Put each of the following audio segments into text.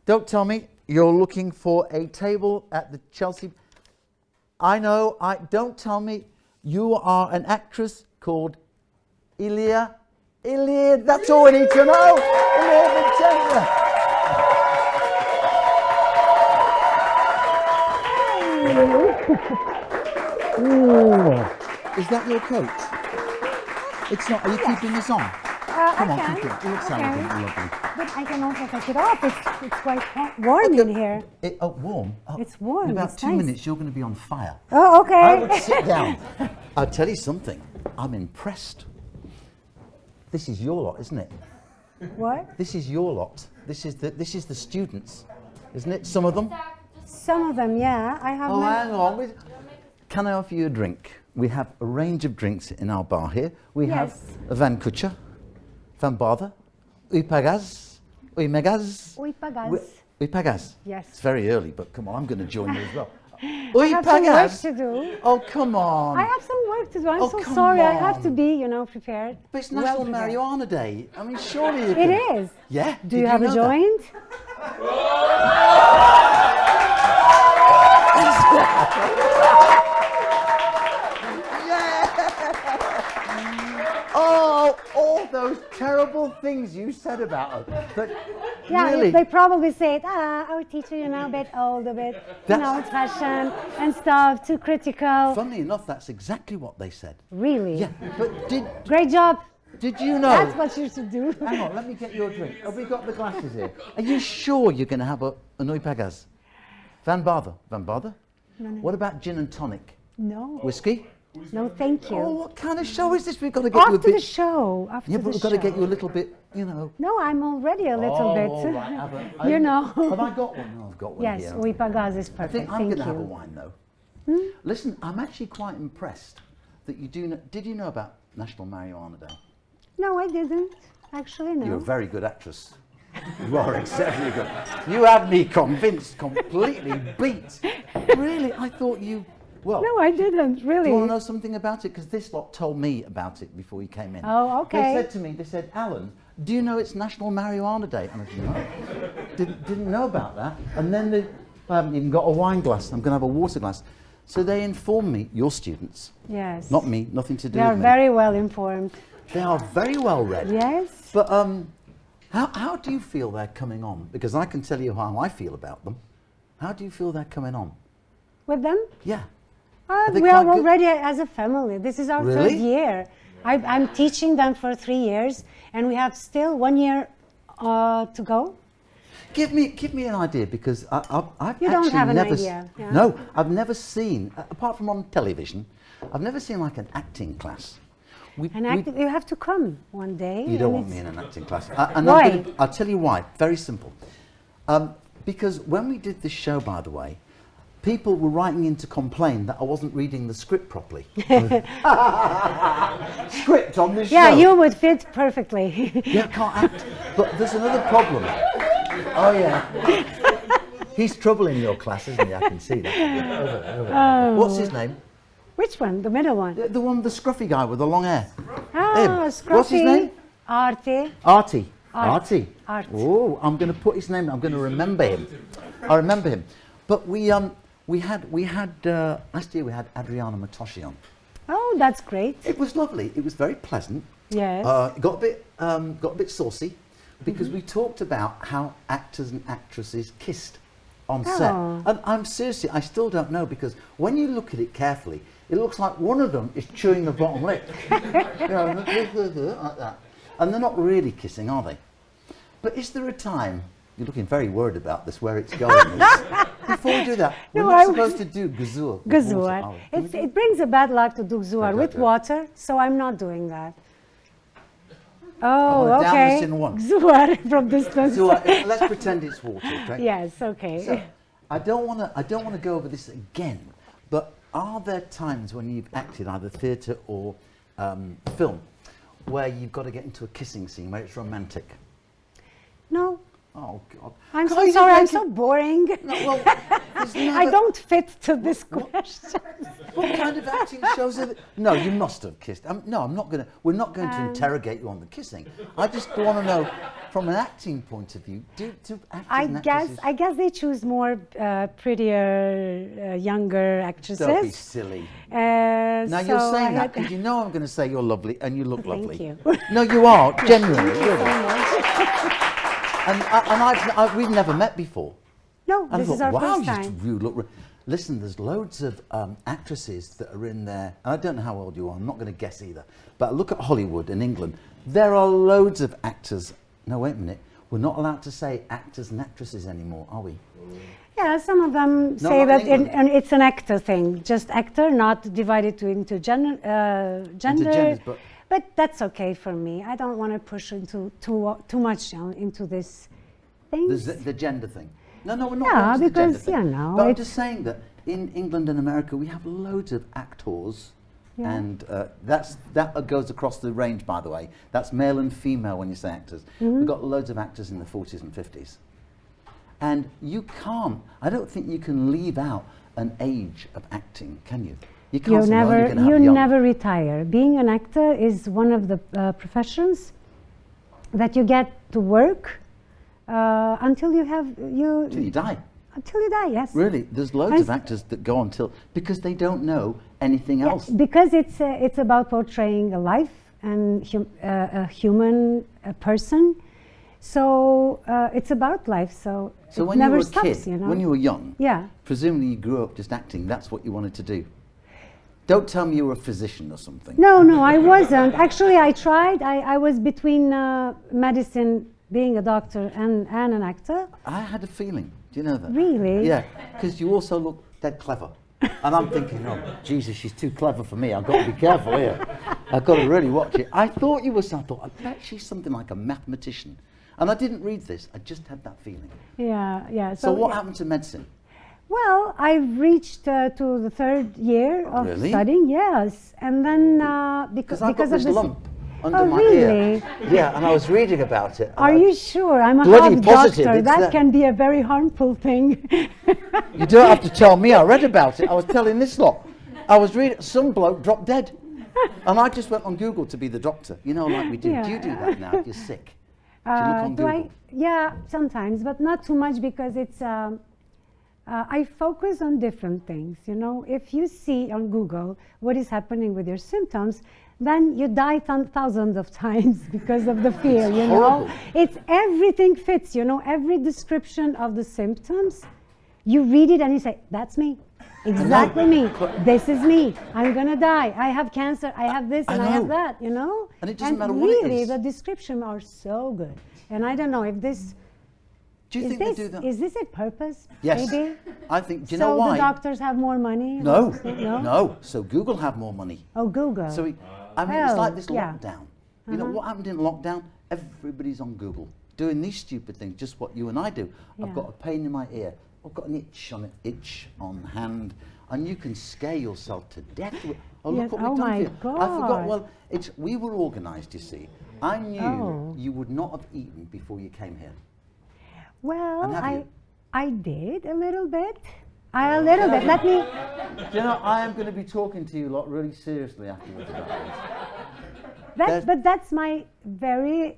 Don't tell me you're looking for a table at the Chelsea. I know. Don't tell me you are an actress called Ilire. Ilire. That's all we need to know. Ilire Vinca. Is that your coat? It's not. Are you keeping this on? Come on, keep it. It looks lovely. But I can also take it off. It's quite warm in here. Warm? Oh, it's warm. In about 2 minutes, you're going to be on fire. Oh, okay. I would sit down. I'll tell you something. I'm impressed. This is your lot, isn't it? What? This is your lot. This is the students, isn't it? Some of them. Some of them, yeah. I have. Oh, hang on. Can I offer you a drink? We have a range of drinks in our bar here. We have a Van Kutcher, Van Barther, Ui Pagas, Ui Megas. Ui Pagas. Ui Pagas. Yes. It's very early, but come on, I'm going to join you as well. I have some work to do. Oh, come on. I have some work to do. I'm so sorry. I have to be, prepared. But it's National Marijuana Day. I mean, surely you can. It is. Yeah. Do you have a joint? Oh, all those terrible things you said about us. But yeah, really, they probably said, our teacher, a bit old, a bit, old-fashioned and stuff, too critical. Funnily enough, that's exactly what they said. Really? Yeah, but Great job. Did you know? That's what you should do. Hang on, let me get you a drink. Have we got the glasses here? Are you sure you're going to have an Ui Pagas? Van Barther? Van Barther? No. What about gin and tonic? No. Whiskey? No, thank you. Oh, what kind of show is this? We've got to get you a bit... After the show. Yeah, but we've got to get you a little bit, No, I'm already a little bit. Right. Have Have I got one? No, I've got one here. Yes, Ui Pagas is perfect. I think I'm going to have a wine, though. Listen, I'm actually quite impressed that you do know... Did you know about National Marijuana Day? No, I didn't. Actually, no. You're a very good actress. You are exceptionally good. You have me convinced, completely beat. Really? I thought you... Well, no, I didn't, really. Do you want to know something about it? Because this lot told me about it before you came in. Oh, okay. They said, Alan, do you know it's National Marijuana Day? And I said, no. Didn't know about that. And then I haven't even got a wine glass. I'm going to have a water glass. So they informed me, your students. Yes. Not me, nothing to do with me. They are very well informed. They are very well read. Yes. But how do you feel they're coming on? Because I can tell you how I feel about them. How do you feel they're coming on? With them? Yeah. We are already as a family. This is our third year. I'm teaching them for 3 years, and we have still 1 year to go. Give me an idea, because I've you don't have an idea. Yeah? No, I've never seen, apart from on television, I've never seen like an acting class. You have to come one day. You don't want me in an acting class. Why? I'll tell you why. Very simple. Because when we did this show, by the way, people were writing in to complain that I wasn't reading the script properly. Script on this show. Yeah, you would fit perfectly. Yeah, I can't act. But there's another problem. Oh, yeah. He's trouble in your class, isn't he? I can see that. Oh. What's his name? Which one? The middle one? The one, the scruffy guy with the long hair. Oh, scruffy. What's his name? Artie. Artie. Art. Oh, I'm going to put his name. I'm going to remember him. I remember him. But we had last year we had Adriana Matoschi on. Oh, that's great. It was lovely. It was very pleasant. Yes. It got a bit saucy because we talked about how actors and actresses kissed on set. And I'm seriously, I still don't know, because when you look at it carefully, it looks like one of them is chewing the bottom lip. Like that. And they're not really kissing, are they? But is there a time, you're looking very worried about this, where it's going? Before we do that, we're not supposed to do gazur. Gazur. It brings a bad luck to do gazur with water, so I'm not doing that. Oh, okay. Gazur from distance. Let's pretend it's water, okay? Yes, okay. So, I don't want to go over this again, but are there times when you've acted either theatre or film where you've got to get into a kissing scene where it's romantic? No. Oh, God. I'm so sorry, I'm so boring. No, well, I don't fit to this question. What kind of acting shows are there? No, you must have kissed. No, I'm not going to. We're not going to interrogate you on the kissing. I just want to know, from an acting point of view, do actors and actresses... I guess they choose more prettier, younger actresses. Don't be silly. Now you're saying that because you know I'm going to say you're lovely and you look lovely. Thank you. No, you are, genuinely. Thank you so much. And we've never met before. No, And this I thought, is our wow, first time. you look. Listen, there's loads of actresses that are in there. And I don't know how old you are. I'm not going to guess either. But look at Hollywood in England. There are loads of actors. No, wait a minute. We're not allowed to say actors and actresses anymore, are we? Yeah, some of them say that it's an actor thing, just actor, not divided into gender. Into genders, but that's okay for me. I don't want to push into too much into this thing. The gender thing. No, we're not. Yeah, going to because the gender thing. you know. But I'm just saying that in England and America we have loads of actors, and that goes across the range. By the way, that's male and female when you say actors. We've got loads of actors in the 40s and 50s, and you can't. I don't think you can leave out an age of acting, can you? You can't. You never retire. Being an actor is one of the professions that you get to work until you die. Until you die, yes. Really, there's loads of actors that go because they don't know anything else. Because it's about portraying a life and a human person. So it's about life. So it never stops. When you were a kid, you know? when you were young, presumably you grew up just acting. That's what you wanted to do. Don't tell me you were a physician or something. No, I wasn't. Actually, I tried. I was between medicine, being a doctor, and an actor. I had a feeling. Do you know that? Really? Yeah, because you also look dead clever. And I'm thinking, oh, Jesus, she's too clever for me. I've got to be careful here. I've got to really watch it. I thought you were something. I bet she's something like a mathematician. And I didn't read this. I just had that feeling. Yeah. So what happened to medicine? Well, I've reached to the third year of studying, yes. And then because I've got this lump under my really? ear. Yeah, and I was reading about it. Are you sure? I'm a bloody half positive. doctor. That can be a very harmful thing. You don't have to tell me. I read about it. I was telling this lot. I was reading, some bloke dropped dead. And I just went on Google to be the doctor. You know, like we do. Yeah. Do you do that now if you're sick? Do you look on Google? Yeah, sometimes, but not too much because it's... I focus on different things, you know. If you see on Google what is happening with your symptoms, then you die thousands of times because of the fear, you know. It's everything fits, you know, every description of the symptoms, you read it and you say, that's me, exactly me, this is me, I'm gonna die, I have cancer, I have this and I have that, you know. And it doesn't matter what it is. Really, the descriptions are so good. And I don't know if this... Do you think they do that? Is this a purpose? Yes. Maybe? I think, do you know why? So the doctors have more money? No. So Google have more money. Oh, Google. So it's like this lockdown. You know what happened in lockdown? Everybody's on Google doing these stupid things, just what you and I do. I've got a pain in my ear. I've got an itch on hand, and you can scare yourself to death. Oh, look what we've done for you. God. I forgot. Well, we were organised, you see. I knew you would not have eaten before you came here. Well, I did a little bit. A little bit. Let me... Do you know, I am going to be talking to you lot really seriously afterwards about this. But that's my very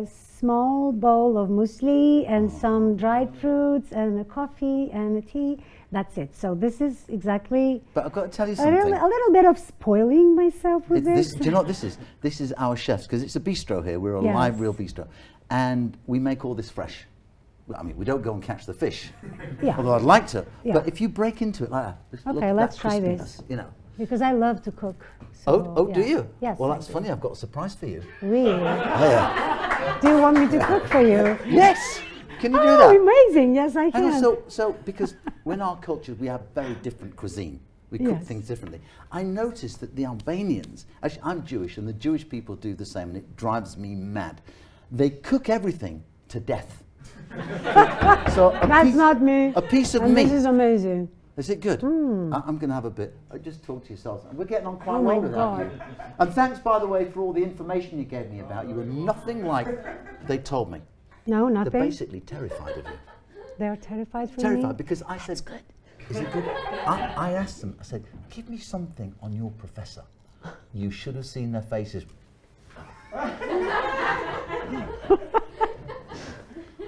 small bowl of muesli and some dried fruits and a coffee and a tea. That's it. So this is exactly... But I've got to tell you something. A little bit of spoiling myself with this. Do you know what this is? This is our chefs, because it's a bistro here. We're a live, real bistro. And we make all this fresh. I mean, we don't go and catch the fish, although I'd like to. Yeah. But if you break into it like that, okay, let's try this. You know, because I love to cook. So, do you? Yes. Well, that's funny. I've got a surprise for you. Really? Oh, yeah. Do you want me to cook for you? Yes. Can you do that? Oh, amazing! Yes, I can. So because in our culture we have very different cuisine. We cook things differently. I noticed that the Albanians, actually, I'm Jewish, and the Jewish people do the same, and it drives me mad. They cook everything to death. So that's not me. A piece of meat. This is amazing. Is it good? I'm going to have a bit. Just talk to yourselves. We're getting on quite well without you. And thanks, by the way, for all the information you gave me about you. Were nothing like they told me. No, nothing. They're basically terrified of you. They're terrified for Terrified me. because I said, good. Is it good? I asked them, I said, give me something on your professor. You should have seen their faces.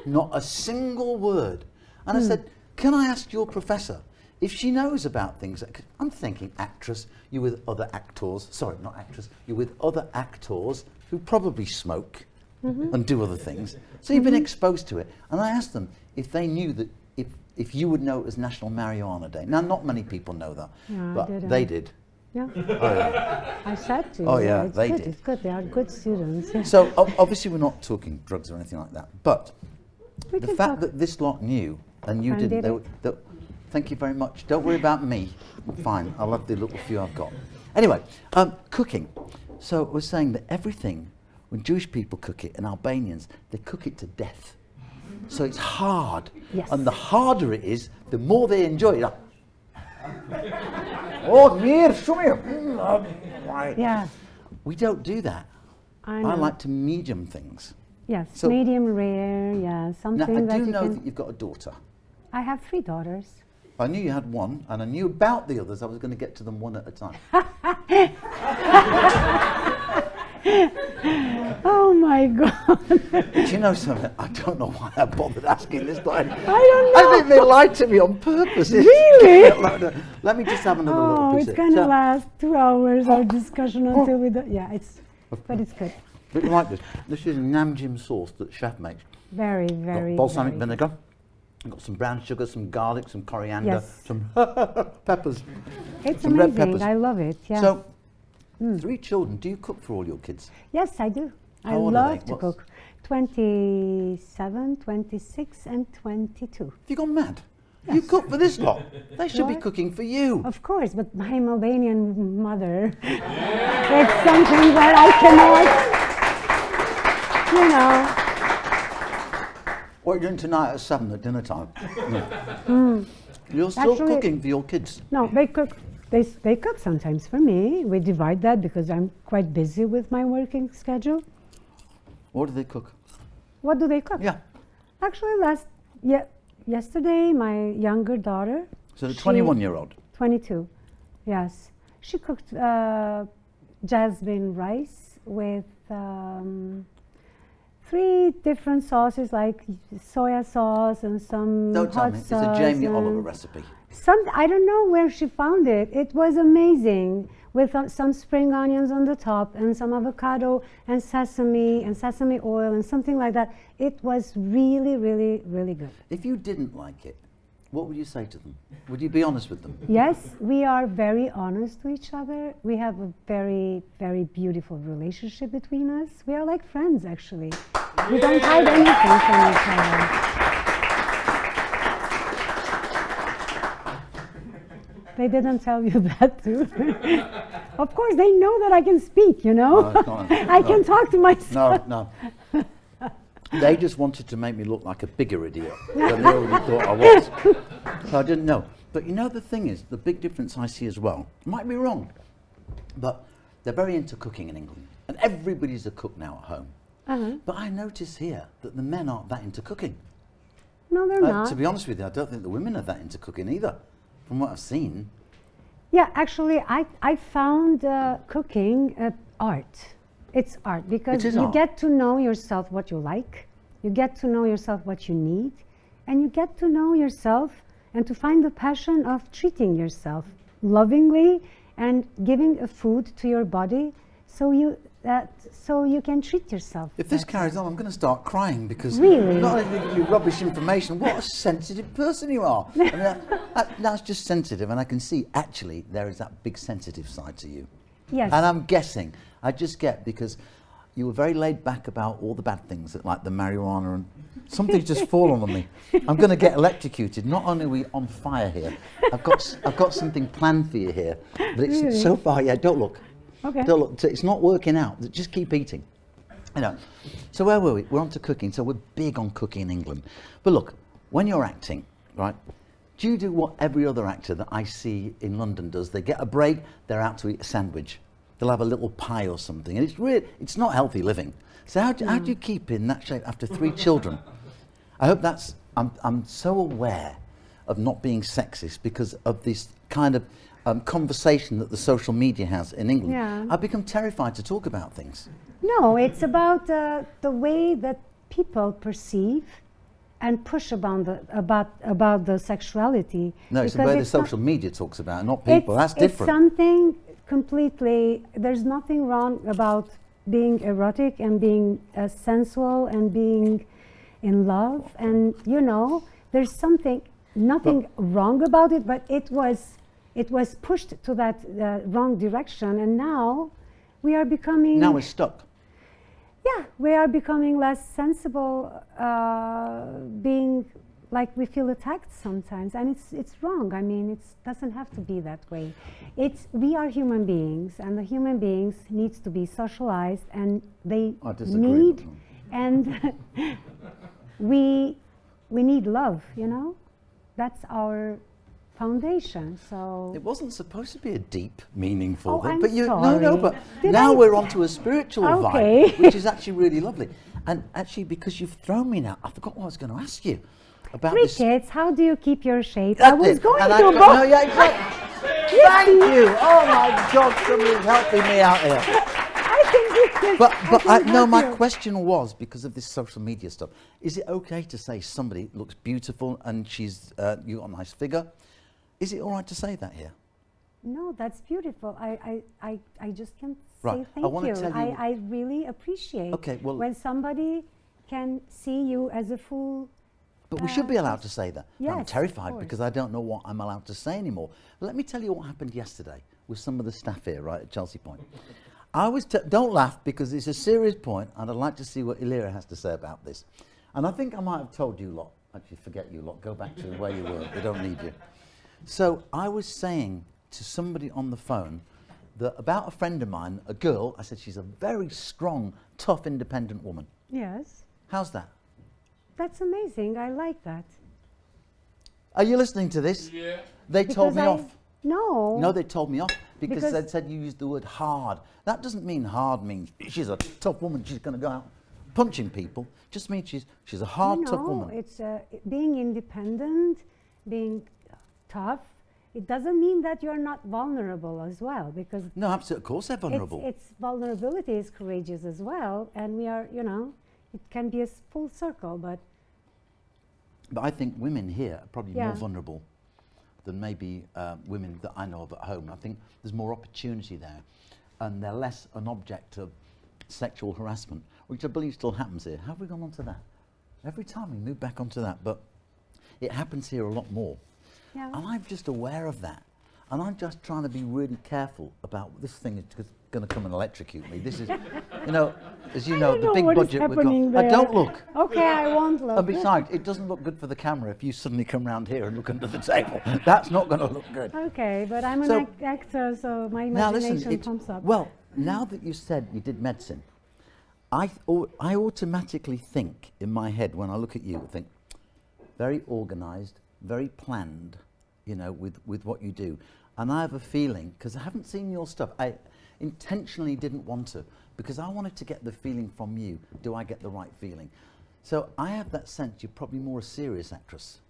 Not a single word. And I said, can I ask your professor if she knows about things? I'm thinking actress, you're with other actors, sorry, not actress, you're with other actors who probably smoke and do other things. So you've been exposed to it. And I asked them if they knew that, if you would know it as National Marijuana Day. Now, not many people know that, but they did. Yeah. Oh, yeah. I said to. Oh, yeah, it's they good, did. It's good. They are good students. Yeah. So obviously we're not talking drugs or anything like that, but We the can fact talk. that this lot knew and you And didn't, did thank you very much. Don't worry about me. I'm fine. I'll have the little few I've got. Anyway, cooking. So we're saying that everything, when Jewish people cook it and Albanians, they cook it to death. So it's hard. Yes. And the harder it is, the more they enjoy it. Oh, near, shumë. Yeah. We don't do that. I know. I like to medium things. Yes. So- Medium rare. Yeah. Now, Something I that do you know can. that you've got a daughter. I have 3 daughters. I knew you had one, and I knew about the others. I was going to get to them one at a time. Oh my God. Do you know something? I don't know why I bothered asking this time. I don't know. I think they lied to me on purpose. Really? Let me just have another little Oh, piece. it's gonna last 2 hours our discussion until we do. Yeah, but it's good. Bit like this. This is Namjim sauce that chef makes. Very, very. Got balsamic very vinegar. I've got some brown sugar, some garlic, some coriander, Yes. some peppers. It's some red amazing. peppers. I love it. Yeah. So, 3 children. Do you cook for all your kids? Yes, I do. I How old are love they? to What's- cook. 27, 26, and 22. Have you gone mad? You cook for this lot. They should be What? cooking for you. Of course, but I'm Albanian mother. It's something that I cannot, you know. What are you doing tonight at 7 at dinner time? You're still Actually- cooking for your kids. No, they cook. They cook sometimes for me. We divide that because I'm quite busy with my working schedule. What do they cook? What do they cook? Yeah. Actually, yesterday, my younger daughter, So the she- 21-year-old. 22, yes, she cooked jasmine rice with 3 different sauces like soya sauce and some Don't tell hot me. It's sauce. a Jamie and Oliver recipe. I don't know where she found it. It was amazing with some spring onions on the top and some avocado and sesame oil and something like that. It was really, really, really good. If you didn't like it, what would you say to them? Would you be honest with them? Yes, we are very honest to each other. We have a very, very beautiful relationship between us. We are like friends, actually. We don't hide anything from each other. They didn't tell you that too. Of course, they know that I can speak, you know. No, I can talk to myself. No. They just wanted to make me look like a bigger idiot than they already thought I was. So I didn't know. But you know, the thing is, the big difference I see as well, might be wrong, but they're very into cooking in England. And everybody's a cook now at home. Uh-huh. But I notice here that the men aren't that into cooking. No, they're not. To be honest with you, I don't think the women are that into cooking either, from what I've seen. Yeah, actually, I found cooking art. It's art because It is you art. get to know yourself what you like, you get to know yourself what you need, and you get to know yourself and to find the passion of treating yourself lovingly and giving a food to your body so you can treat yourself. If this better. carries on, I'm going to start crying because Really? not only give you rubbish information, what a sensitive person you are. I mean, that's just sensitive, and I can see actually there is that big sensitive side to you. Yes. And I'm guessing, I just get because you were very laid back about all the bad things, that, like the marijuana, and something's just fallen on me. I'm going to get electrocuted. Not only are we on fire here, I've got something planned for you here, but it's Really? so far. Yeah, don't look. Okay. Don't look. It's not working out. Just keep eating. You know. So where were we? We're on to cooking. So we're big on cooking in England. But look, when you're acting, right? Do you do what every other actor that I see in London does? They get a break. They're out to eat a sandwich. they'll have a little pie or something, and it's not healthy living. So how do you keep in that shape after 3 children? I hope that's, I'm so aware of not being sexist because of this kind of conversation that the social media has in England. Yeah. I've become terrified to talk about things. No, it's about the way that people perceive and push about the sexuality. No, it's the Because way the social media talks about it, not people. That's It's different. something completely, there's nothing wrong about being erotic and being sensual and being in love. And, you know, there's nothing wrong about it, but it was pushed to that wrong direction. And now we are becoming... Now we're stuck. Yeah, we are becoming less sensible, being like we feel attacked sometimes, and it's wrong. I mean, it doesn't have to be that way. We are human beings, and the human beings needs to be socialized, and they need, and we need love. You know, that's our foundation. So it wasn't supposed to be a deep, meaningful thing, I'm but sorry. no. But now we're onto a spiritual vibe, which is actually really lovely. And actually, because you've thrown me now, I forgot what I was going to ask you about this. Crickets, how do you keep your shape? That's I was it. going And to. no, yeah, exactly. Thank you. Oh my God, somebody's helping me out here. I can do this. But my question was, because of this social media stuff, is it okay to say somebody looks beautiful and she's you got a nice figure? Is it all right to say that here? No, that's beautiful. I just can't Right. say I thank wanna you. tell you- I really appreciate well, when somebody can see you as a full. but we should be allowed to say that. But Yes, I'm of terrified course. because I don't know what I'm allowed to say anymore. Let me tell you what happened yesterday with some of the staff here, right, at Chelsea Point. I was, don't laugh because it's a serious point and I'd like to see what Ilire has to say about this. And I think I might have told you lot, actually forget you lot, go back to where you were, they don't need you. So I was saying to somebody on the phone that about a friend of mine, a girl, I said she's a very strong, tough, independent woman. Yes, How's that? that's amazing. I like that. Are you listening to this? Yeah. They told Because me off. No. No, they told me off because Because- they said you used the word hard. That doesn't mean hard means she's a tough woman, she's going to go out punching people. Just means she's a hard, tough woman. It's being independent, being tough. It doesn't mean that you're not vulnerable as well, because No, absolutely, of course they're vulnerable. It's vulnerability is courageous as well, and we are, you know, it can be a full circle, but But I think women here are probably more Yeah. vulnerable than maybe women that I know of at home. I think there's more opportunity there, and they're less an object of sexual harassment, which I believe still happens here. Have we gone on to that? Every time we move back onto that, but it happens here a lot more. yeah. And I'm just aware of that. And I'm just trying to be really careful about this thing is going to come and electrocute me. This is, you know, as you know, don't the know big what is budget we've happening got. there. Don't look. Okay, I won't look. And besides, it doesn't look good for the camera if you suddenly come round here and look under the table. That's not going to look good. Okay, but I'm an So- actor, so my Now imagination listen, comes up. well, now that you said you did medicine, I automatically think in my head when I look at you, I think very organised, very planned, you know, with what you do. And I have a feeling, because I haven't seen your stuff, I intentionally didn't want to, because I wanted to get the feeling from you. Do I get the right feeling? So I have that sense you're probably more a serious actress.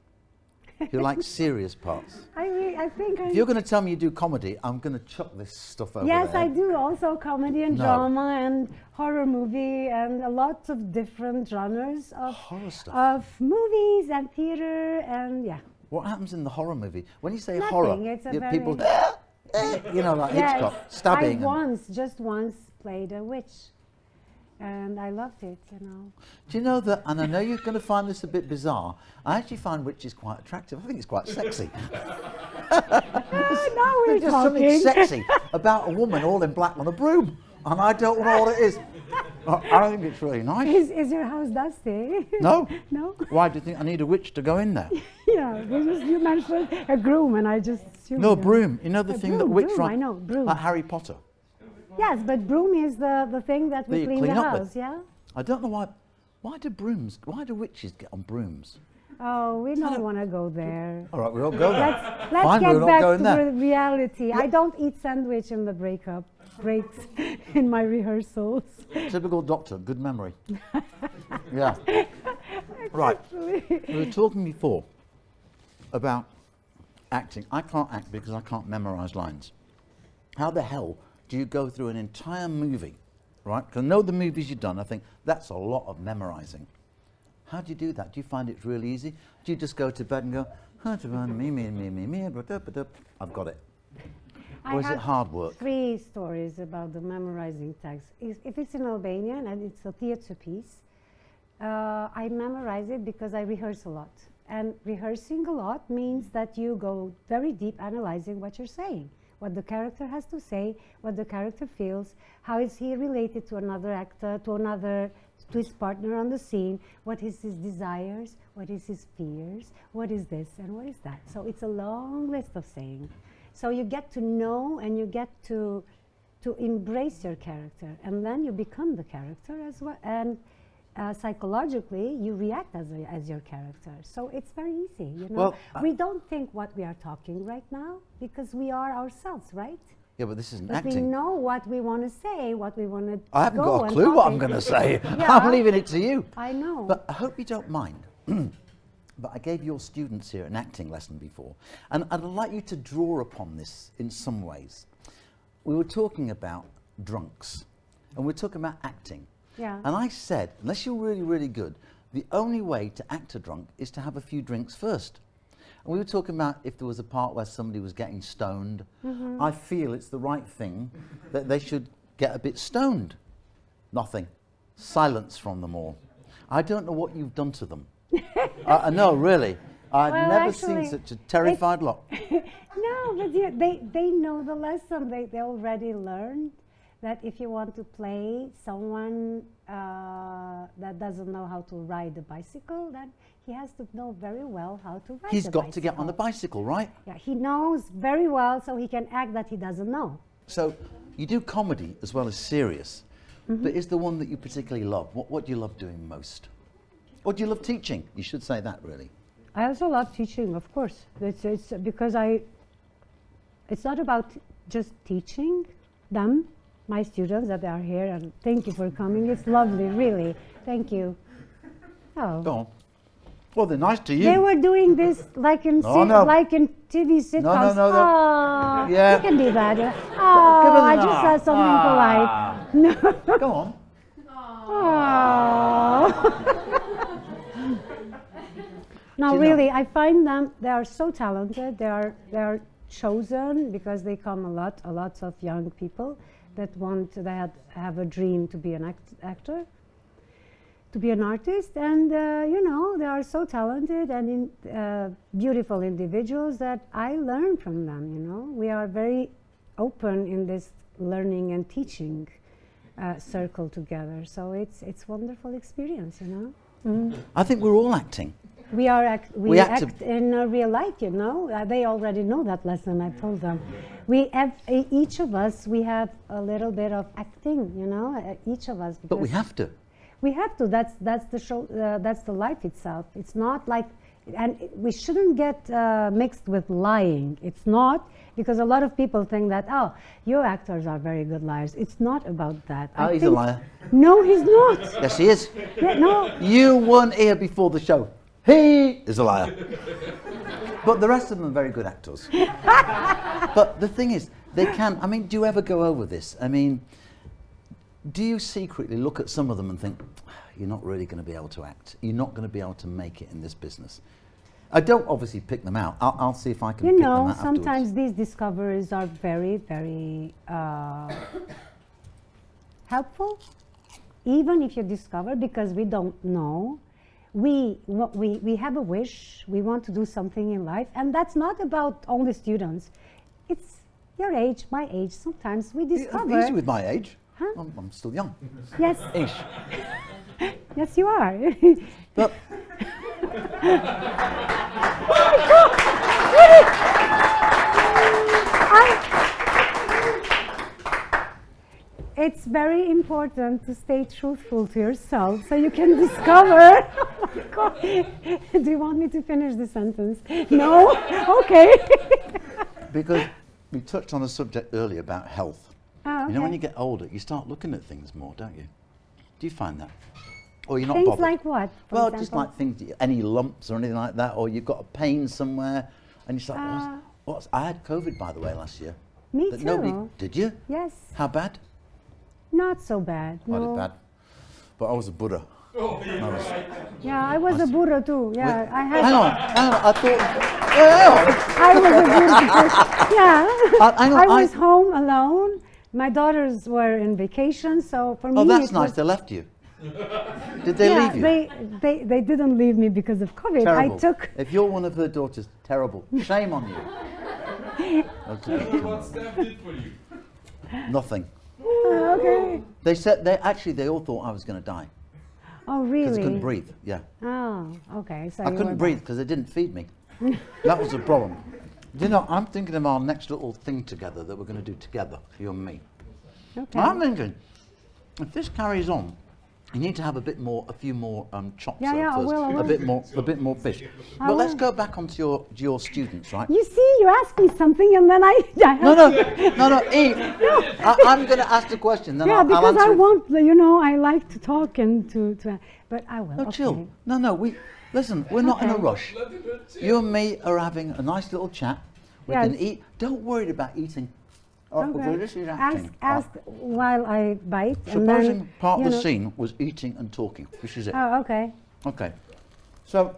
You like serious parts. I think If you're going to tell me you do comedy, I'm going to chuck this stuff over Yes, there. I do also comedy and No. drama and horror movie and a lot of different genres of Horror stuff. movies and theater and yeah. What happens in the horror movie? When you say Nothing, horror, it's a you- very- people, you know, like Yes, Hitchcock, stabbing. I just once played a witch, and I loved it. You know. Do you know that? And I know you're going to find this a bit bizarre. I actually find witches quite attractive. I think it's quite sexy. Now we're There's just something talking. sexy about a woman all in black on a broom, and I don't know what it is. I think it's really nice. Is your house dusty? No. No. Why do you think I need a witch to go in there? Yeah, you mentioned a groom, and I just assumed. No, that- broom. You know the A thing that broom, witch broom, run- I know, broom. Like Harry Potter. Yes, but broom is the thing that we you clean clean the up with. house. Yeah. I don't know why. Why do witches get on brooms? Oh, we don't want to go there. All right, we won't go there. Let's Fine, get we're not back going to there. the reality. Yeah. I don't eat sandwich in the breaks in my rehearsals. Typical doctor, good memory. Yeah. Right. We were talking before about acting. I can't act because I can't memorize lines. How the hell do you go through an entire movie, right? Because I know the movies you've done, I think that's a lot of memorizing. How do you do that? Do you find it's really easy? Do you just go to bed and go, I've got it? Or is it hard work? 3 stories about the memorizing text. If it's in Albanian and it's a theater piece, I memorize it because I rehearse a lot. And rehearsing a lot means that you go very deep analyzing what you're saying, what the character has to say, what the character feels, how is he related to another actor, to his partner on the scene, what is his desires, what is his fears, what is this and what is that. So it's a long list of saying. So you get to know and you get to embrace your character, and then you become the character as well. And psychologically, you react as your character. So it's very easy, you know. Well, we don't think what we are talking right now because we are ourselves, right? Yeah, but this isn't But acting. we know what we want to say, what we want to I haven't got a clue what I'm going to say. Yeah. I'm leaving it to you. I know. But I hope you don't mind. But I gave your students here an acting lesson before, and I'd like you to draw upon this in some ways. We were talking about drunks, and we're talking about acting. Yeah. And I said, unless you're really, really good, the only way to act a drunk is to have a few drinks first. And we were talking about if there was a part where somebody was getting stoned. I feel it's the right thing that they should get a bit stoned. Nothing. Silence from them all. I don't know what you've done to them. No, really. I've never seen such a terrified lot. No, but yeah, they know the lesson. They already learned that if you want to play someone that doesn't know how to ride a bicycle, then he has to know very well how to ride He's the got bicycle. to get on the bicycle, right? Yeah, he knows very well, so he can act that he doesn't know. So you do comedy as well as serious, but is the one that you particularly love? What do you love doing most? Or do you love teaching? You should say that, really. I also love teaching, of course. It's because it's not about just teaching them, my students that are here, and thank you for coming. It's lovely, really. Thank you. Oh. Go on. Well, they're nice to you. They were doing this like in like in TV sitcoms. No. Oh, Yeah. you can do that. Oh, Give us I an just said something polite. No. Go on. Oh. No, Do you really, I find them. They are so talented. They are chosen because they come a lot of young people that have a dream to be an actor, to be an artist, and you know, they are so talented and beautiful individuals that I learn from them. You know, we are very open in this learning and teaching circle together. So it's wonderful experience. You know. I think we're all acting. We act in real life, you know. They already know that lesson. I told them. We have each of us. We have a little bit of acting, you know. Each of us. But we have to. We have to. That's the show. That's the life itself. It's not like, and we shouldn't get mixed with lying. It's not, because a lot of people think that, oh, you actors are very good liars. It's not about that. Oh, he's a liar. No, he's not. Yes, he is. Yeah, no. You weren't here before the show. He is a liar. But the rest of them are very good actors. But the thing is, they can. I mean, do you ever go over this? I mean, do you secretly look at some of them and think, you're not really going to be able to act. You're not going to be able to make it in this business. I don't obviously pick them out. I'll see if I can pick them out afterwards. Sometimes these discoveries are very, very helpful. Even if you discover, because we don't know, we have a wish, we want to do something in life, and that's not about only students. It's your age, my age. Sometimes we discover. Easy with my age. Huh? I'm still young. Yes. Ish. Yes, you are. But it's very important to stay truthful to yourself so you can discover. Oh my God. Do you want me to finish the sentence? No? Okay. Because we touched on a subject earlier about health. Oh, You know, when okay. you get older, you start looking at things more, don't you? Do you find that? Or you're not Things bothered? like what? for Well, example? just like things, any lumps or anything like that, or you've got a pain somewhere, and you start, I had COVID, by the way, last year. Me That too. Did you? Yes. How bad? Not so bad. Quite No. bad. But I was a Buddha. Yeah, I was a Buddha too. Yeah, I had. Hang on, I thought, I was a Buddha. Yeah. hang on, I was home alone. My daughters were in vacation, so for me. oh, that's it nice, was- they left you. Did they leave you? They didn't leave me because of COVID. Terrible. I took. If you're one of her daughters, terrible. Shame on you. What Steph did for you? Nothing. Okay. They said, they all thought I was going to die. Oh, Because really? I couldn't breathe, yeah. Oh, okay. So I you couldn't were breathe because they didn't feed me. That was the problem. You know, I'm thinking of our next little thing together that we're going to do together, you and me. bad. Okay. I'm thinking, if this carries on, you need to have a few more chops Yeah, yeah, I first, will. a bit more fish. I But let's will. go back onto your students, right? You see, you ask me something and then I. No, Eve. I'm going to ask the question, then Yeah, I'll because answer I it. want, I like to talk and to but I will. No, okay. chill. No, listen, we're not in a Okay. rush. You and me are having a nice little chat. We Yes. can eat. Don't worry about eating. Oh, Okay. this is acting. Ask while I bite. Supposing and then, part of you the know- scene was eating and talking. This is it. Oh, okay. Okay. So,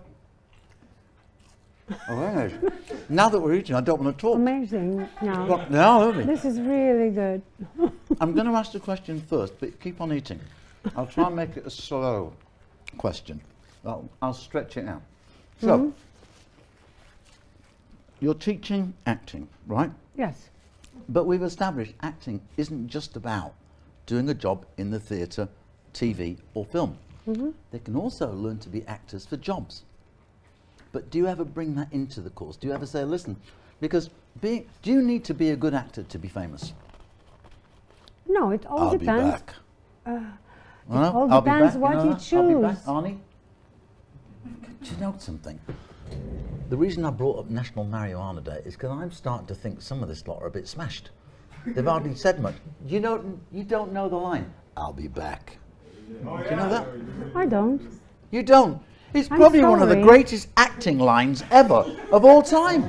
very nice. Now that we're eating, I don't want to talk. Amazing. No. Well, now, don't we? This is really good. I'm going to ask the question first, but keep on eating. I'll try and make it a slow question. I'll stretch it out. So, you're teaching acting, right? Yes. But we've established acting isn't just about doing a job in the theatre, TV or film. They can also learn to be actors for jobs. But do you ever bring that into the course? Do you ever say, listen, because do you need to be a good actor to be famous? No, it all I'll depends. be back. all I'll be depends back, what know you that? I'll be back, choose. Arnie. Do you know something? The reason I brought up National Marijuana Day is because I'm starting to think some of this lot are a bit smashed. They've hardly said much. You don't know the line. I'll be back. Do you know that? I don't. You don't. It's I'm probably one of the sorry. greatest acting lines ever of all time.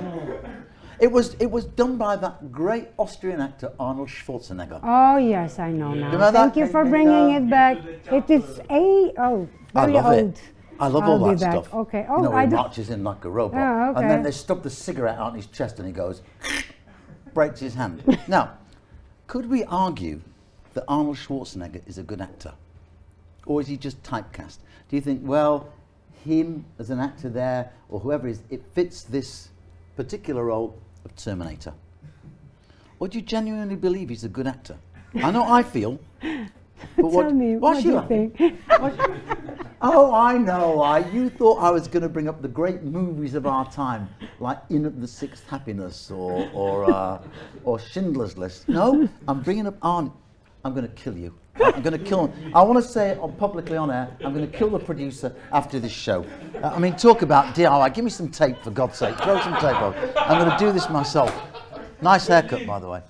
It was done by that great Austrian actor Arnold Schwarzenegger. Oh yes, I know now. know Thank that? you for bringing it back. It is very I old. love it. I love I'll all be that back. stuff. Okay. You Oh, know, I he do. marches in like a robot, Oh, okay. and then they stub the cigarette out in his chest, and he goes, breaks his hand. Now, could we argue that Arnold Schwarzenegger is a good actor, or is he just typecast? Do you think, well, him as an actor there, or whoever is, it fits this particular role of Terminator? Or do you genuinely believe he's a good actor? I know I feel. But Tell me, what do you think? Oh, I know. You thought I was going to bring up the great movies of our time, like In at the Sixth Happiness or Schindler's List. No, I'm bringing up Arnold. I'm going to kill you. I'm going to kill him. I want to say it publicly on air. I'm going to kill the producer after this show. I mean, talk about DIY. Give me some tape, for God's sake. Throw some tape on. I'm going to do this myself. Nice haircut, by the way.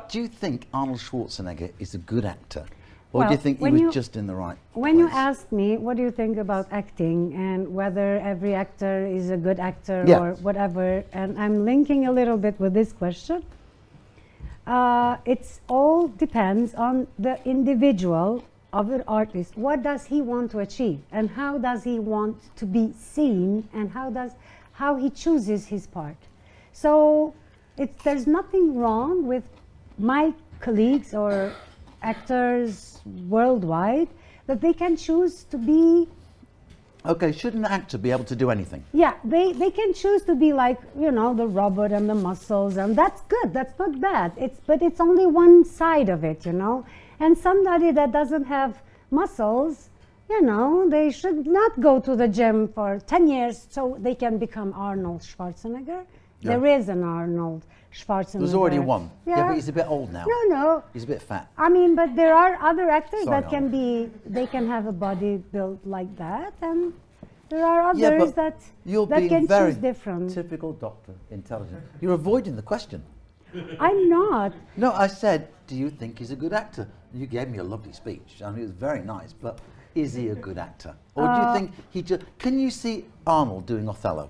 Do you think Arnold Schwarzenegger is a good actor? Or do you Well, think he when was you- just in the right When you place? ask me, what do you think about acting and whether every actor is a good actor Yeah. or whatever, and I'm linking a little bit with this question. It's all depends on the individual of the artist. What does he want to achieve, and how does he want to be seen, and how he chooses his part. So there's nothing wrong with my colleagues or actors worldwide that they can choose to be. Okay, shouldn't an actor be able to do anything? Yeah, they can choose to be like, the robot and the muscles, and that's good, that's not bad. But it's only one side of it, And somebody that doesn't have muscles, they should not go to the gym for 10 years so they can become Arnold Schwarzenegger. Yeah. There is an Arnold Schwarzenegger. There's already one. Yeah. But he's a bit old now. No. He's a bit fat. I mean, but there are other actors Sorry, that can Arnold. they can have a body built like that, and there are others Yeah, but that you're that being can very choose different. typical doctor, intelligent. You're avoiding the question. I'm not. No, I said, do you think he's a good actor? You gave me a lovely speech. I mean, it was very nice, but is he a good actor? Or do you think he just... Can you see Arnold doing Othello?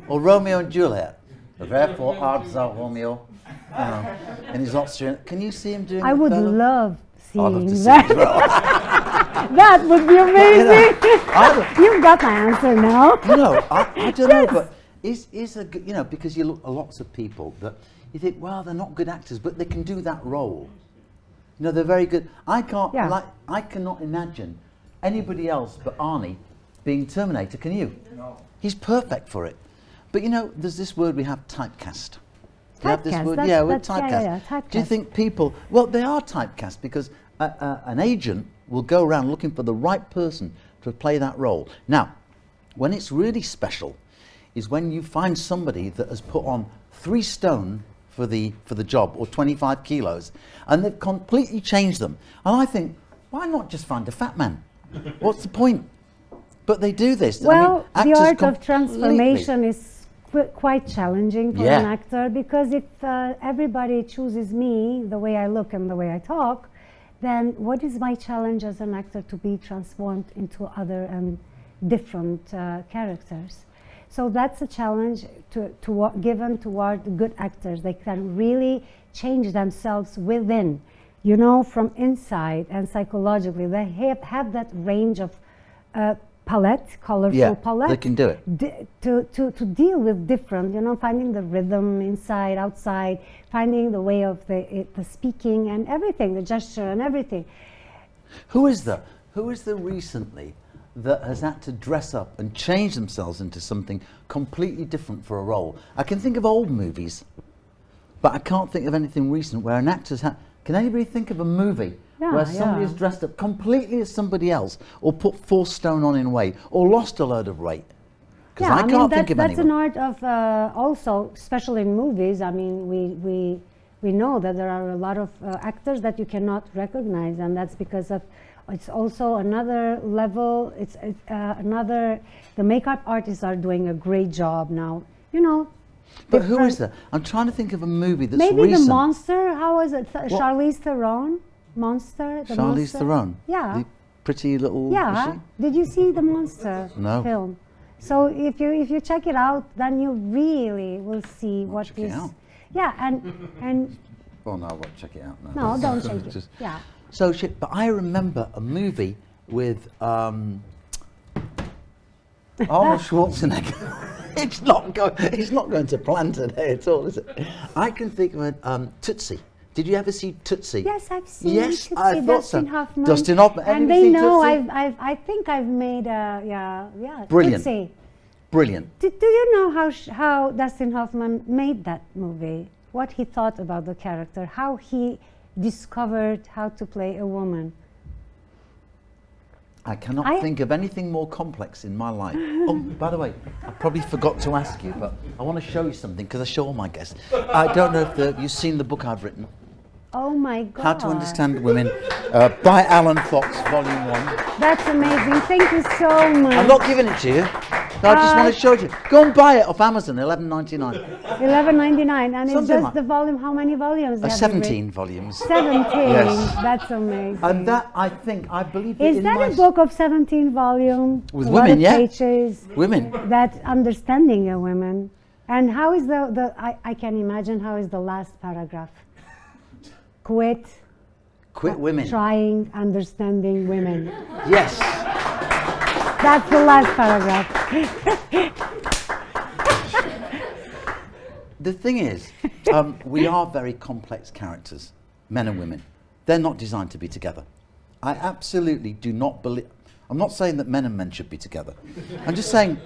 Or Romeo and Juliet? Therefore, art thou Romeo. And he's Austrian. Can you see him doing I would Othello? love I'd love seeing to see that. as well. That would be amazing. I You've got my answer now. I don't know, but is a good, because you look at lots of people that you think, well, they're not good actors, but they can do that role. They're very good. I cannot imagine anybody else but Arnie being Terminator. Can you? No. He's perfect for it. But there's this word we have, typecast. We have this Typecast, word, that's- we're that's- typecast. yeah, typecast. Do you think people? Well, they are typecast because an agent will go around looking for the right person to play that role. Now, when it's really special, is when you find somebody that has put on 3 stone for the job, or 25 kilos, and they've completely changed them. And I think, why not just find a fat man? What's the point? But they do this. Well, I mean, the actors art of completely- transformation is quite challenging for Yeah. an actor, because if everybody chooses me, the way I look and the way I talk, then what is my challenge as an actor to be transformed into other and different characters? So that's a challenge given toward good actors. They can really change themselves within, from inside and psychologically. They have that range of palette, colorful palette. They can do it. To deal with different, finding the rhythm inside, outside, finding the way of the speaking and everything, the gesture and everything. Who is there recently that has had to dress up and change themselves into something completely different for a role? I can think of old movies, but I can't think of anything recent where an actor's had... Can anybody think of a movie where somebody has dressed up completely as somebody else, or put 4 stone on in weight, or lost a load of weight? Because I can't think of that's anyone. an art of also, especially in movies. I mean, we know that there are a lot of actors that you cannot recognize, and that's because of... It's also another level. It's another... The makeup artists are doing a great job now. But who is there? I'm trying to think of a movie that's maybe recent. The Monster. How was it? Charlize Theron. Monster. The Charlize Monster? Theron. Yeah. The pretty little... Yeah. Is Did you see the Monster No. film? So if you check it out, then you really will see what check it is. out. Yeah, and Well, no, I won't check it out now. no, don't check it. Just- Yeah. So but I remember a movie with Arnold Schwarzenegger. It's not going to plan today at all, is it? I can think of it, Tootsie. Did you ever see Tootsie? Yes, I've seen. Yes, Tootsie, I thought so. Dustin Hoffman. Dustin Hoffman. Have And you they seen know Tootsie? I think I've made a Brilliant. Tootsie. Brilliant. Do you know how Dustin Hoffman made that movie? What he thought about the character? How he discovered how to play a woman? I cannot think of anything more complex in my life. Oh, by the way, I probably forgot to ask you, but I want to show you something because I show all my guests. I don't know if you've seen the book I've written, Oh my God. How to Understand Women, by Alan Fox, Volume 1. That's amazing. Thank you so much. I'm not giving it to you. I just want to show it to you. Go and buy it off Amazon, $11.99. $11.99, and it's Something just like- the volume. How many volumes? have you 17 volumes. written? 17. Yes. That's amazing. And that, I believe it Is in that my... a book of 17 volumes? With a women, lot of yeah. pages. Women. That understanding a woman. And how is I can imagine how is the last paragraph. Quit women. trying understanding women. Yes. That's the last paragraph. The thing is, we are very complex characters, men and women. They're not designed to be together. I absolutely do not believe... I'm not saying that men and men should be together. I'm just saying...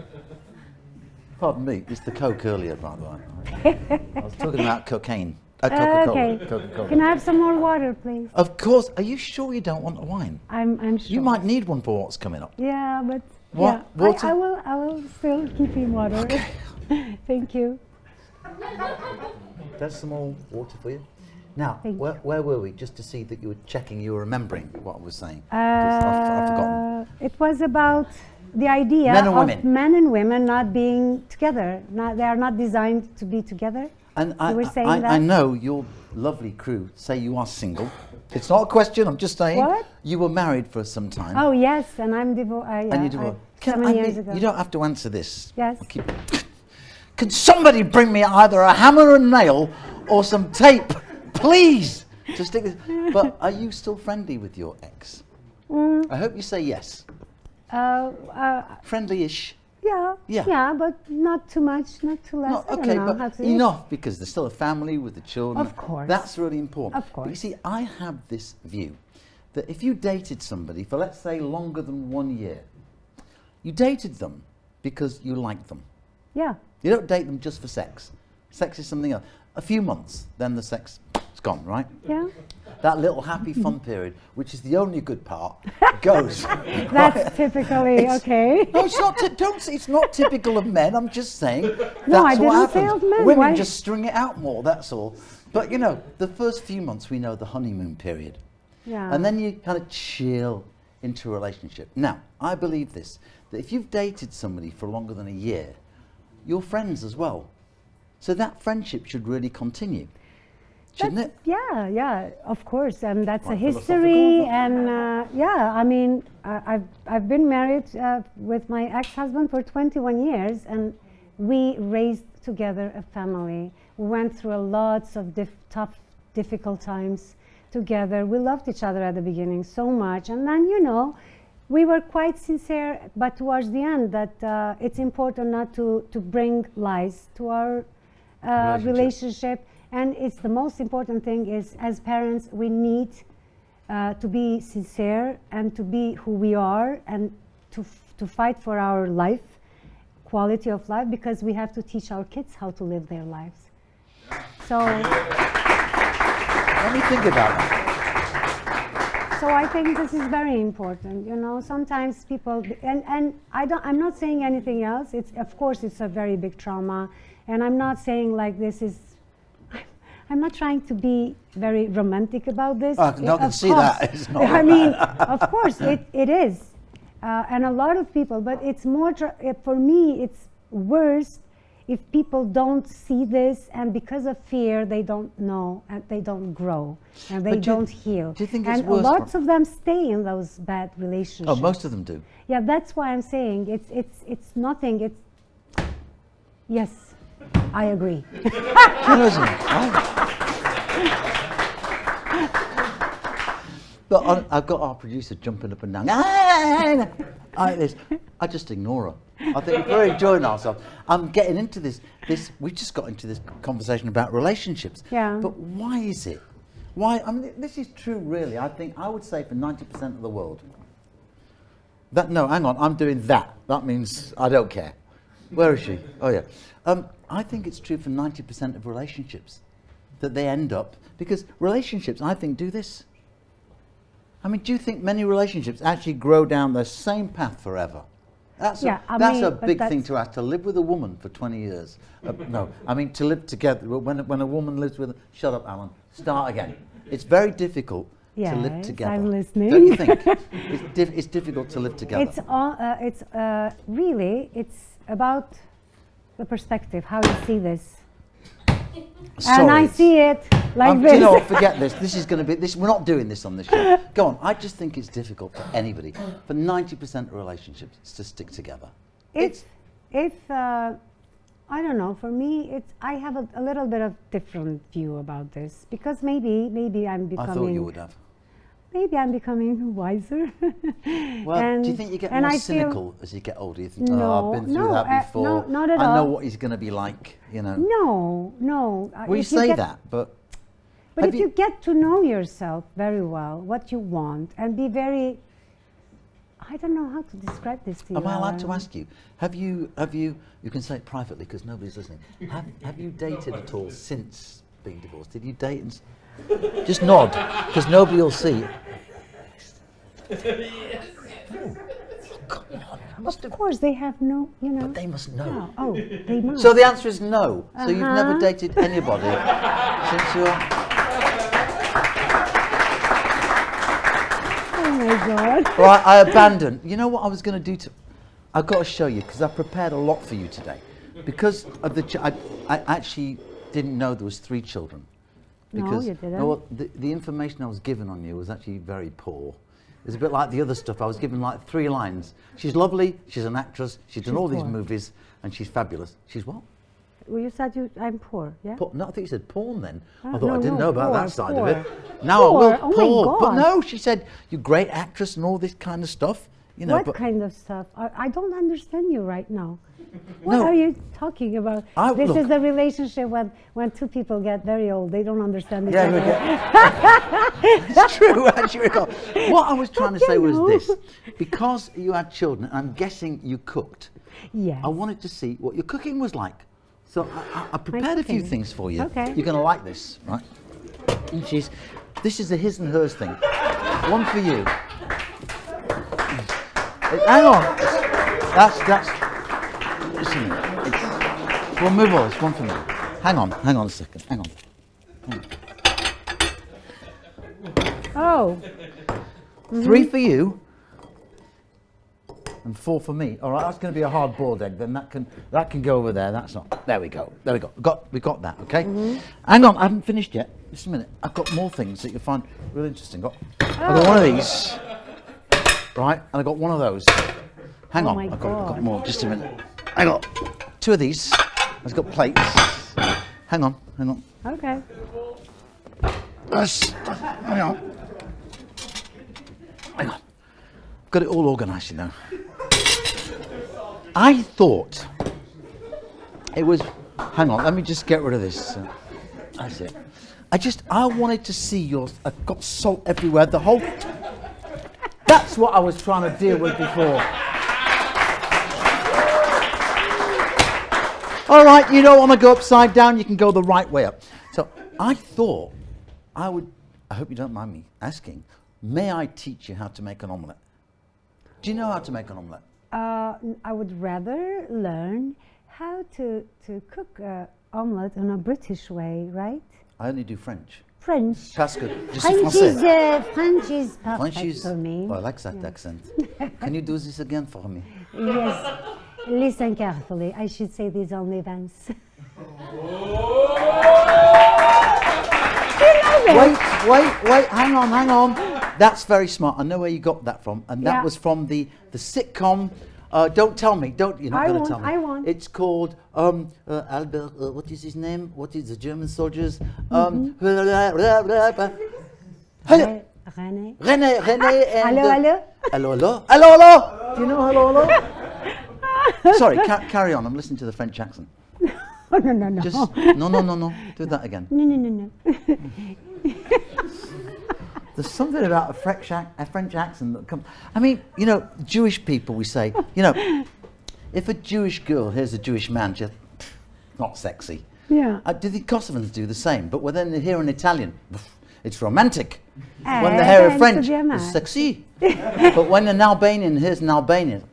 Pardon me, it's the Coke earlier, by the way. I was talking about cocaine. Coca-Cola. Okay. Coca-Cola. Can I have some more water, please? Of course. Are you sure you don't want a wine? I'm sure. You might need one for what's coming up. Yeah, but What? yeah, Water? I will still keep in water. Okay. Thank you. There's some more water for you. Now, where were we? Just to see that you were checking, you were remembering what I was saying. I've forgotten. It was about the idea of men and women not being together. They are not designed to be together. And you were saying that? I know your lovely crew say you are single. It's not a question, I'm just saying. What? You were married for some time. Oh, yes, and I'm divorced. And you divorced. 7 years ago. You don't have to answer this. Yes. Can somebody bring me either a hammer and nail or some tape, please, to stick this? But are you still friendly with your ex? I hope you say yes. Friendly-ish. Yeah, but not too much, not too less. Okay, but enough, because there's still a family with the children. Of course. That's really important. Of course. But you see, I have this view that if you dated somebody for, let's say, longer than 1 year, you dated them because you like them. Yeah. You don't date them just for sex. Sex is something else. A few months, then the sex is gone, right? Yeah. That little happy fun period, which is the only good part, goes. That's typically okay. No, it's not. It's not typical of men. I'm just saying. No, I that's didn't what say happens. of men. Women Why? just string it out more. That's all. But you know, the first few months we know the honeymoon period, and then you kind of chill into a relationship. Now, I believe this: that if you've dated somebody for longer than a year, you're friends as well. So that friendship should really continue, shouldn't it? Yeah, of course, and that's a history. And I mean, I've been married with my ex-husband for 21 years, and we raised together a family. We went through lots of tough, difficult times together. We loved each other at the beginning so much, and then we were quite sincere. But towards the end, that it's important not to bring lies to our relationship. And it's the most important thing is, as parents, we need to be sincere and to be who we are, and to fight for our life, quality of life, because we have to teach our kids how to live their lives. So let me think about that. So I think this is very important. Sometimes people, and I'm not saying anything else. Of course it's a very big trauma, and I'm not saying like this is. I'm not trying to be very romantic about this. I can see that. It's not I mean, of course, it is. And a lot of people, but it's more, for me, it's worse if people don't see this, and because of fear, they don't know, and they don't grow, and they don't heal. Do you think it's and worse? Lots of them stay in those bad relationships. Oh, most of them do. Yeah, that's why I'm saying it's nothing. Yes, I agree. But I've got our producer jumping up and down. Like this. I just ignore her. I think we're very enjoying ourselves. I'm getting into this. We just got into this conversation about relationships. Yeah. But why is it? Why? I mean, this is true, really. I would say for 90% of the world. No, hang on. I'm doing that. That means I don't care. Where is she? Oh yeah. I think it's true for 90% of relationships that they end up, because relationships, I think, do this. I mean, do you think many relationships actually grow down the same path forever? That's a big thing to have to live with a woman for 20 years. No, I mean to live together. When a woman lives with, shut up, Alan. Start again. It's very difficult to live together. I'm listening. Don't you think? It's difficult to live together. It's about the perspective, how you see this. Sorry. And I see it like this. You know, forget this. This is going to be this. We're not doing this on this show. Go on. I just think it's difficult for anybody, for 90% of relationships, to stick together. I don't know. For me, I have a little bit of different view about this, because maybe I'm becoming. I thought you would have. Maybe I'm becoming wiser. Well, do you think you get more cynical as you get older? You think, I've been through that before. No, not at all. I know what he's going to be like, No. Well, you say that, but... But if you get to know yourself very well, what you want, and be very... I don't know how to describe this to you. Am I allowed to ask you, have you, you can say it privately because nobody's listening, have you dated at all since being divorced? Did you date and... Just nod, because nobody will see. Yes. Oh, come on. Of course, they have no, you know. But they must know. No. Oh, they must. So the answer is no. So you've never dated anybody since you're... Oh my God. Right, I abandoned. You know what I was going to do? I've got to show you because I prepared a lot for you today. Because of I actually didn't know there was 3 children. Because no, you didn't. You know what, the information I was given on you was actually very poor. It's a bit like the other stuff. I was given like 3 lines. She's lovely, she's an actress, she's done all these movies, and she's fabulous. She's what? Well, you said I'm poor, yeah? No, I think you said porn then. I thought no, I didn't know about poor, that side poor. of it. Now Poor. I will, Oh poor. my God. But no, she said, you're a great actress and all this kind of stuff. You know, What kind of stuff? I don't understand you right now. What No. are you talking about? This look. is the relationship when 2 people get very old. They don't understand each Yeah, other. it's true, actually. What I was trying to say was know. this. Because you had children, I'm guessing you cooked. Yes. I wanted to see what your cooking was like. So I prepared a few cooking. things for you. Okay. You're going to like this, right? And this is a his and hers thing. One for you. Hang on. That's. Listen. We'll move on. It's one for me. Hang on a second. Hang on. Oh. 3 for you. And 4 for me. All right, that's going to be a hard boiled egg. Then that can go over there. That's not. There we go. We got that. Okay. Hang on, I haven't finished yet. Just a minute. I've got more things that you'll find really interesting. I've got one of these. Right, and I got one of those. Hang on, I've got more. Just a minute. I got 2 of these. I've got plates. Hang on. Okay. Hang on. Got it all organised, you know. I thought it was. Hang on, let me just get rid of this. That's it. I wanted to see yours. I've got salt everywhere. The whole. That's what I was trying to deal with before. All right, you don't want to go upside down, you can go the right way up. So I thought I hope you don't mind me asking, may I teach you how to make an omelette? Do you know how to make an omelette? I would rather learn how to cook omelette in a British way, right? I only do French. French. Parce que je suis français. French is perfect for me. Oh, I like that accent. Can you do this again for me? Yes. Listen carefully. I should say these only once. Wait, hang on. That's very smart. I know where you got that from. And that was from the sitcom. Don't tell me. You're not going to tell me. I won't. It's called Albert, what is his name? What is the German soldiers? René and... Hello. Do you know hello? Sorry, carry on. I'm listening to the French accent. No. Just, no. Do that again. No. There's something about a French accent that comes. I mean, you know, Jewish people, we say, you know, if a Jewish girl hears a Jewish man, just not sexy. Yeah. Do the Kosovans do the same? But when they hear an Italian, it's romantic. When they hear a French, it's sexy. But when an Albanian hears an Albanian,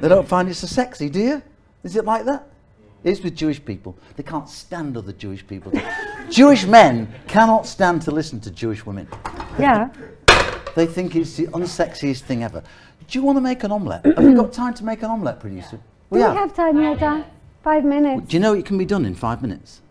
they don't find it so sexy, do you? Is it like that? It's with Jewish people. They can't stand other Jewish people. Jewish men cannot stand to listen to Jewish women. Yeah. They think it's the unsexiest thing ever. Do you want to make an omelette? Have you got time to make an omelette, producer? We have time, Yota. 5 minutes. Do you know it can be done in 5 minutes?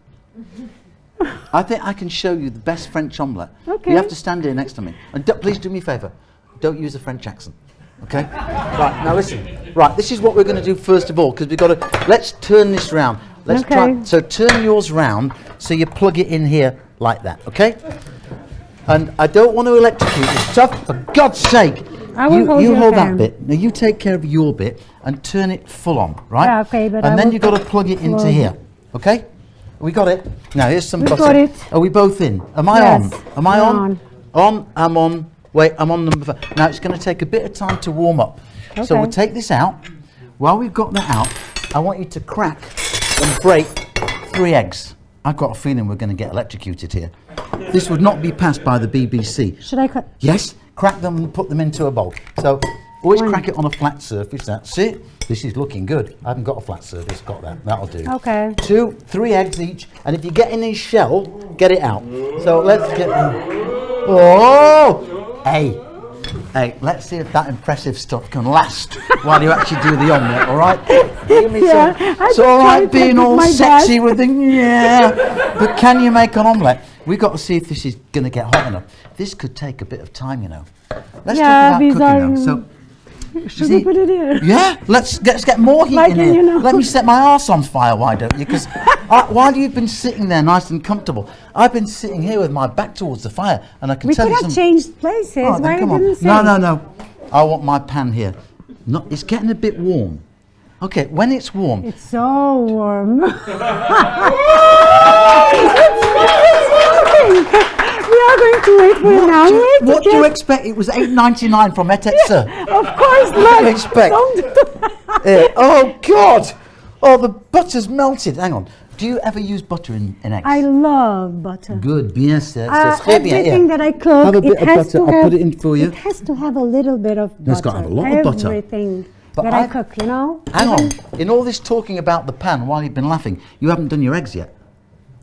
I think I can show you the best French omelette. Okay. You have to stand here next to me. And please do me a favour. Don't use a French accent. Okay? Right, now listen. Right, this is what we're going to do first of all, because we've got to... Let's turn this round. Let's try... So turn yours round, so you plug it in here like that, okay? And I don't want to electrocute you. Tough, for God's sake. I will you hold that bit. Now you take care of your bit and turn it full on, right? Yeah, okay, but and then you've got to plug it into here, okay? We got it. Now here's some butter. Got it. Are we both in? Am I Yes, on? Am I on? on. I'm on. Wait, I'm on number 5. Now it's going to take a bit of time to warm up. Okay. So we'll take this out. While we've got that out, I want you to crack and break 3 eggs. I've got a feeling we're going to get electrocuted here. This would not be passed by the BBC. Should I cut? Yes, crack them and put them into a bowl. So Always crack it on a flat surface. That's it. This is looking good. I haven't got a flat surface. Got that. That'll do. Okay. 2, 3 eggs each. And if you get in his shell, get it out. So let's get. Oh! Hey, let's see if that impressive stuff can last while you actually do the omelette, all right? Give me some. It's all right being all sexy with the, but can you make an omelette? We've got to see if this is going to get hot enough. This could take a bit of time, you know. Let's talk about cooking now. So, should we put it here? Yeah, let's get more heat in here. You know. Let me set my arse on fire, why don't you? Because while you've been sitting there nice and comfortable, I've been sitting here with my back towards the fire, and I can tell you We could have changed places. Oh, Why come didn't on. say? No. I want my pan here. No, it's getting a bit warm. Okay, when it's warm. It's so warm. We are going to wait for an hour. What do you expect? It was $8.99 from Etetsa. Of course not. What do you expect? Oh God! Oh, the butter's melted. Hang on. Do you ever use butter in eggs? I love butter. Good, bien, c'est everything that I cook, have a bit it of has butter. to I'll have, put it in for you. It has to have a little bit of butter. It's got to have a lot of butter. Everything But that I cook, you know. Hang on. In all this talking about the pan, while you've been laughing, you haven't done your eggs yet.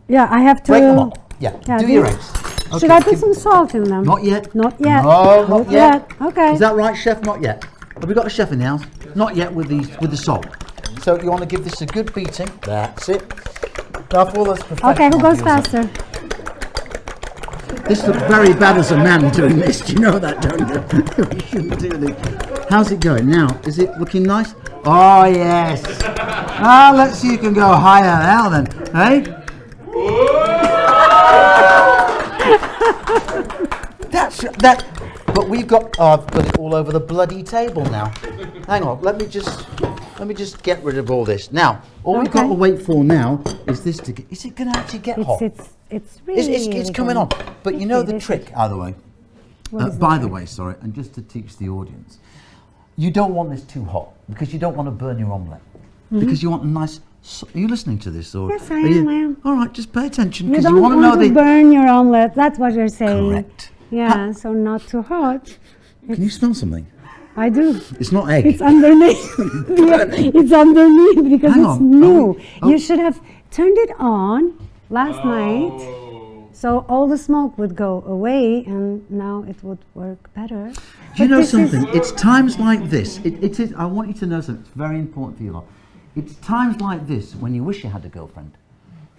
Yeah, I have to. Break them up. Yeah, do your eggs. Should Okay, I put some salt in them? Not yet. Not yet. No, not yet. Okay. Is that right, chef? Not yet. Have we got a chef in the house? Not yet with the salt. So you want to give this a good beating. That's it. Now for all those professional Okay, who goes viewers, faster? This looks very bad as a man doing this. Do you know that, don't you? You shouldn't do this. How's it going now? Is it looking nice? Oh yes. Ah, let's see. You can go higher now then, hey? That. But we've got. Oh, I've got it all over the bloody table now. Hang on. Let me just get rid of all this. Now, all we've got to wait for now is this to get. Is it going to actually get hot? It's really. It's coming on. But you know the trick, by the way. Sorry, and just to teach the audience, you don't want this too hot because you don't want to burn your omelette. Because you want a nice. Are you listening to this? Or yes, I am. All right, just pay attention You because don't you want to know to burn your omelette. That's what you're saying. Correct. Yeah, so not too hot. Can you smell something? I do. It's not egg. It's underneath. It's underneath because Hang it's on. new. You should have turned it on last night, so all the smoke would go away, and now it would work better. Do you know something? It's times like this. It is. I want you to know something. It's very important for you lot. It's times like this when you wish you had a girlfriend.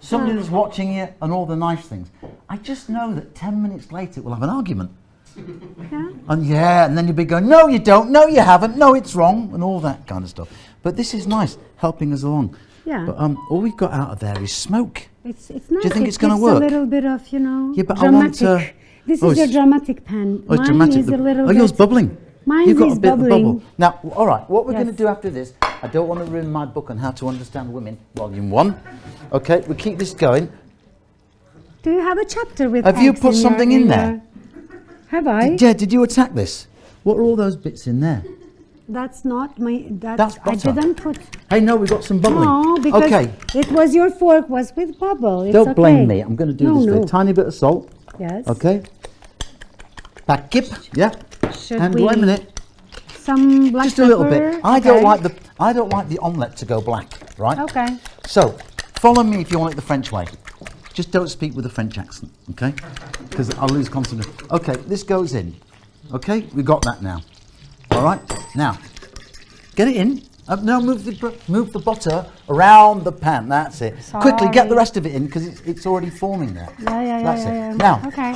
Somebody who's watching you and all the nice things. I just know that 10 minutes later we'll have an argument. Yeah? And then you'll be going, no you don't, no you haven't, no it's wrong, and all that kind of stuff. But this is nice, helping us along. Yeah. But all we've got out of there is smoke. It's nice. Do you think it's going to gives work? a little bit of, Yeah, but dramatic. I want This is your dramatic pan. Oh, it's Mine dramatic. is a little yours bit, bubbling. Mine You've got is a bit of bubbling. bubble. Now, all right, what we're going to Yes. do after this, I don't want to ruin my book on how to understand women, volume 1. Okay, we keep this going. Do you have a chapter with Have you eggs put something in there? Have I? Did you attack this? What are all those bits in there? That's not my. That's I butter. didn't put. Hey, no, we've got some bubbling. No, because okay, it was your fork was with bubble. It's don't blame okay. me. I'm going to do this with a tiny bit of salt. Yes. Okay. Backip, yeah. Should And we wait a minute. Some black Just a little pepper? bit. I don't like the omelette to go black, right? Okay. So, follow me if you want it the French way. Just don't speak with a French accent, okay? Because I'll lose concentration. Okay, this goes in. Okay, we got that now. All right, now get it in. Now move the butter around the pan. That's it. Sorry. Quickly get the rest of it in because it's already forming there. Yeah. That's it. Yeah. Now. Okay.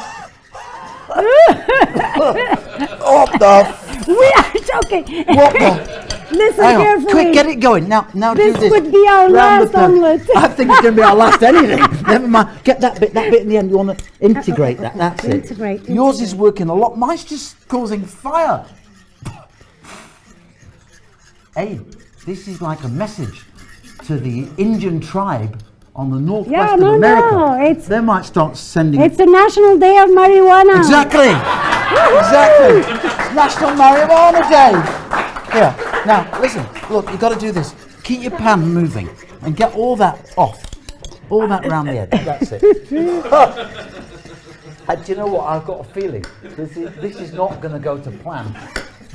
What the? We are joking. What the? Listen Hang on, carefully. quick, get it going. Now do this. This could be our Round last the pan. omelette. I think it's going to be our last anything. Never mind. Get that bit in the end. You want to integrate that. That's it. Integrate. Yours is working a lot. Mine's just causing fire. Hey, this is like a message to the Indian tribe on the northwest of America. No, they might start sending. It's the National Day of Marijuana. Exactly. It's National Marijuana Day. Here, now listen. Look, you've got to do this. Keep your pan moving and get all that off, all that round the edge. That's it. And do you know what? I've got a feeling this is not going to go to plan.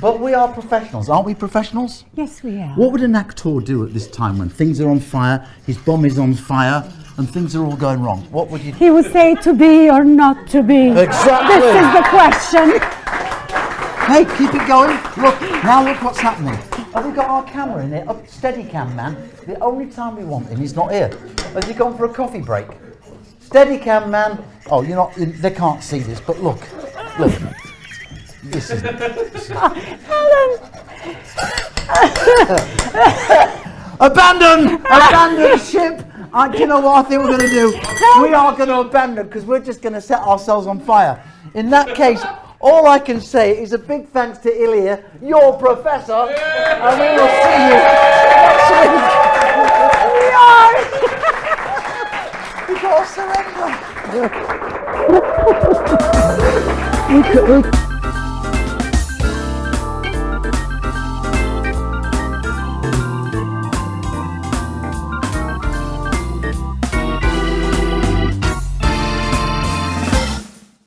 But we are professionals, aren't we professionals? Yes, we are. What would an actor do at this time when things are on fire, his bomb is on fire, and things are all going wrong? What would you do? He would say to be or not to be. Exactly. This is the question. Hey, keep it going. Look, now look what's happening. Have we got our camera in here? Oh, steady cam man. The only time we want him, he's not here. Has he gone for a coffee break? Steady cam man. Oh, you're not, they can't see this, but look. Look. This is Abandon ship! Do you know what I think we're going to do? We are going to abandon because we're just going to set ourselves on fire. In that case, all I can say is a big thanks to Ilire, your professor, and we will see you next week. We got to surrender.